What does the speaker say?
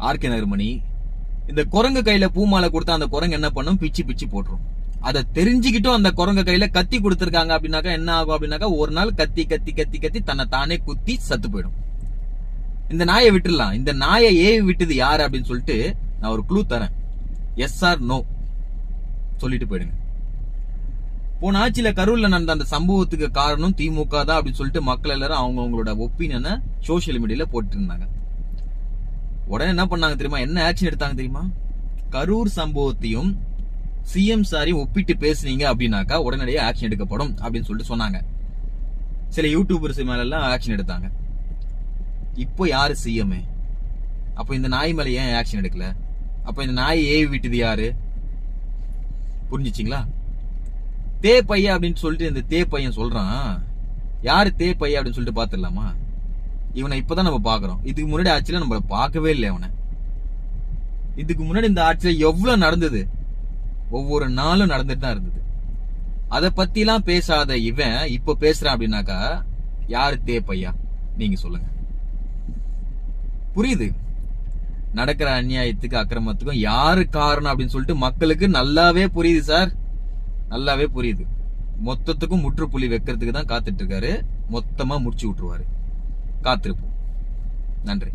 RK நகர்மணி. இந்த குரங்கு கையில பூமாலை கொடுத்தா அந்த குரங்கு என்ன பண்ணும்? பிச்சு பிச்சு போட்டுரும். அதை தெரிஞ்சுக்கிட்டும் அந்த குரங்கு கையில கத்தி கொடுத்திருக்காங்க அப்படின்னாக்கா என்ன ஆகும் அப்படின்னாக்கா, ஒரு நாள் கத்தி கத்தி கத்தி கத்தி தன்னை தானே குத்தி சத்து போயிடும். இந்த நாயை விட்டுடலாம். இந்த நாயை ஏவி விட்டது யாரு அப்படின்னு சொல்லிட்டு நான் ஒரு க்ளூ தரேன். எஸ் ஆர் நோ சொல்லிட்டு போயிடுங்க. போன ஆட்சியில கரூர்ல நடந்த அந்த சம்பவத்துக்கு காரணம் திமுக தான் அப்படின்னு சொல்லிட்டு மக்கள் எல்லாரும் அவங்களோட ஒப்பீனியனை சோசியல் மீடியால போட்டு இருந்தாங்க. உடனே என்ன பண்ணாங்க தெரியுமா? என்ன ஆக்ஷன் எடுத்தாங்க தெரியுமா? கரூர் சம்பவத்தையும் சிஎம் சாரையும் ஒப்பிட்டு பேசுனீங்க அப்படின்னாக்கா உடனடியாக ஆக்ஷன் எடுக்கப்படும் அப்படின்னு சொல்லிட்டு சொன்னாங்க. சில யூடியூபர்ஸ் மேல எல்லாம் ஆக்ஷன் எடுத்தாங்க. இப்போ யாரு சிஎம்? அப்போ இந்த நாய் மேல ஏன் ஆக்ஷன் எடுக்கல? அப்போ இந்த நாய் ஏவி விட்டது யாரு? புரிஞ்சிச்சிங்களா? தே பையா அப்படின்னு சொல்லிட்டு இந்த தே பையன் சொல்றான். யாரு தே பையா அப்படின்னு சொல்லிட்டு பாத்துடலாமா? இவனை இப்பதான் நம்ம பாக்குறோம். இதுக்கு முன்னாடி ஆட்சியில நம்ம பார்க்கவே இல்லை. அவனை இதுக்கு முன்னாடி இந்த ஆட்சியில எவ்வளவு நடந்தது? ஒவ்வொரு நாளும் நடந்துட்டு தான் இருந்தது. அதை பத்தி எல்லாம் பேசாத இவன் இப்ப பேசுறான் அப்படின்னாக்கா யாரு தே பையா? நீங்க சொல்லுங்க. புரியுது நடக்கிற அநியாயத்துக்கு அக்கிரமத்துக்கும் யாரு காரணம் அப்படின்னு சொல்லிட்டு மக்களுக்கு நல்லாவே புரியுது சார், நல்லாவே புரியுது. மொத்தத்துக்கும் முற்றுப்புள்ளி வைக்கிறதுக்கு தான் காத்துட்டு இருக்காரு. மொத்தமா முடிச்சு விட்டுருவாரு. காத்திருப்போம். நன்றி.